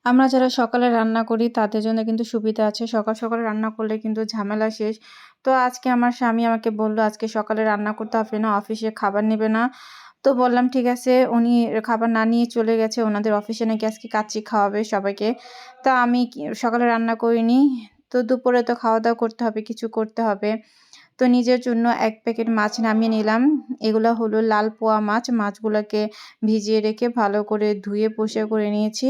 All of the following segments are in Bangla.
আমরা যারা সকালে রান্না করি তাদের জন্য কিন্তু সুবিধা আছে। সকাল, সকালে রান্না করলে কিন্তু ঝামেলা শেষ। তো আজকে আমার স্বামী আমাকে বলল, "আজকে সকালে রান্না করতে হবে না, অফিসে খাবার নেবে না।" তো বললাম, "ঠিক আছে।" উনি খাবার না নিয়ে চলে গেছে। ওনাদের অফিসে নাকি আজকে কাচ্চি খাওয়াবে সবাইকে। তো আমি সকালে রান্না করিনি। তো দুপুরে তো খাওয়া-দাওয়া করতে হবে, কিছু করতে হবে। তো নিজের জন্য ১ প্যাকেট মাছ নামিয়ে নিলাম। এগুলা হলো লাল পোয়া মাছ। মাছগুলাকে ভিজিয়ে রেখে ভালো করে ধুয়ে পরিষ্কার করে নিয়েছি।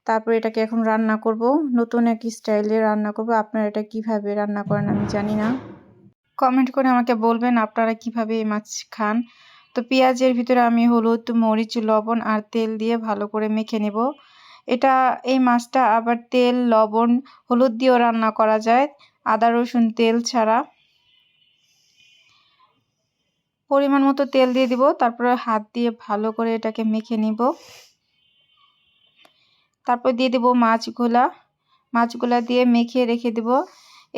তারপর এটাকে এখন রান্না করব। নতুন এক স্টাইলে রান্না করব। আপনারা এটা কিভাবে রান্না করেন আমি জানি না। কমেন্ট করে আমাকে বলবেন আপনারা কিভাবে এই মাছ খান। তো পেঁয়াজের ভিতরে আমি হলুদ, মরিচ, লবণ আর তেল দিয়ে ভালো করে মেখে নেব। এই মাছটা আবার তেল, লবণ, হলুদ দিয়েও রান্না করা যায়। আদা, রসুন, তেল ছাড়া। পরিমাণ মতো তেল দিয়ে দিব। তারপরে হাত দিয়ে ভালো করে এটাকে মেখে নিব। তারপর দিয়ে দেব মাছগুলা। মাছগুলা দিয়ে মেখে রেখে দেব।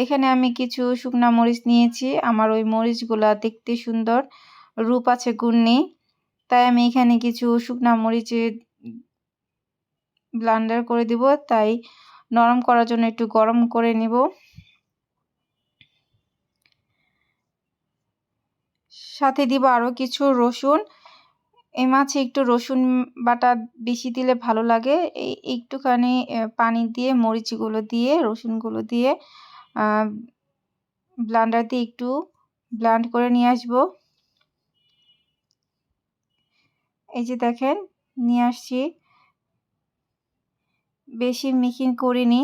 এখানে আমি কিছু শুকনা মরিচ নিয়েছি। আমার ওই মরিচগুলা দেখতে সুন্দর, রূপ আছে গুণ নেই। তাই আমি এখানে কিছু শুকনা মরিচ ব্লেন্ডার করে দিব। তাই নরম করার জন্য একটু গরম করে নিব। সাথে দিব আরও কিছু রসুন। এই মাছে একটু রসুন বাটা বেশি দিলে ভালো লাগে। একটুখানি পানি দিয়ে মরিচগুলো দিয়ে রসুনগুলো দিয়ে ব্লেন্ডার দিয়ে একটু ব্লেন্ড করে নিয়ে আসব। এই যে দেখেন নিয়ে আসছি। বেশি মিহিন করিনি।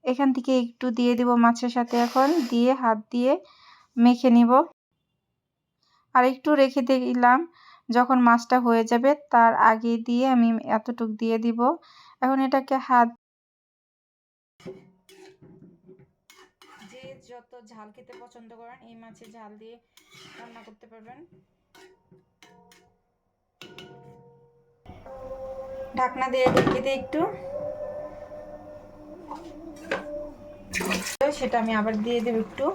এখান থেকে একটু দিয়ে দেব মাছের সাথে, এখন দিয়ে হাত দিয়ে মেখে নিব। আর একটু রেখে দিলাম, যখন মাছটা হয়ে যাবে তার আগে দিয়ে আমি এতটুক দিয়ে দিব। এখন এটাকে হাত, যে যত ঝাল খেতে পছন্দ করেন এই মাছে ঝাল দিয়ে রান্না করতে পারবেন। ঢাকনা দিয়ে ঢেকে দিয়ে একটু, সেটা আমি আবার দিয়ে দেব একটু।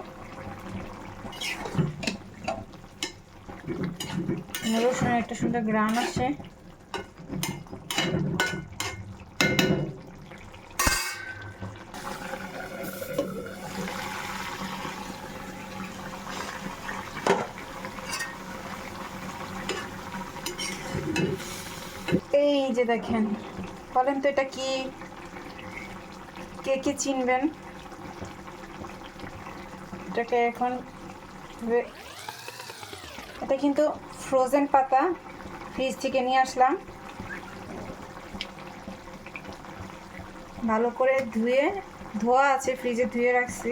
রসুনের একটা সুন্দর গ্রান আসে। এই যে দেখেন, বলেন তো এটা কি, কে কে চিনবেন? এটাকে এখন, এটা কিন্তু ফ্রোজেন পাতা, ফ্রিজ থেকে নিয়ে আসলাম। ভালো করে ধোয়া আছে, ফ্রিজে ধুয়ে রাখছি।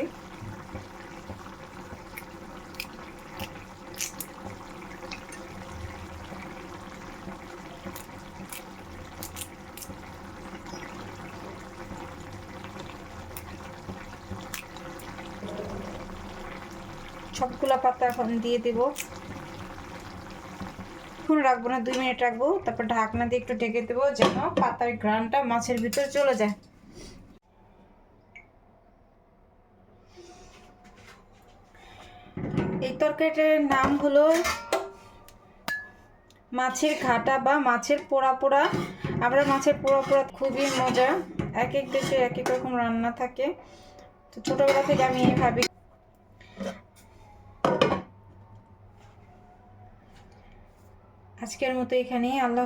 সবগুলা পাতা এখন দিয়ে দেব। এখন রাখবো না, 2 মিনিট রাখবো। তারপর ঢাকনা দিয়ে একটু ঢেকে দেবো যেন পাতার ঘ্রাণটা মাছের ভিতরে চলে যায়। এই তরকারিটার নাম হলো মাছের ঘাটা বা মাছের পোড়া পোড়া। আমরা মাছের পোড়া পোড়া খুবই মজা। এক এক দেশে এক এক রকম রান্না থাকে। তো ছোটবেলা থেকে আমি ভাবি। আজকের মতো এখানেই, আল্লাহ।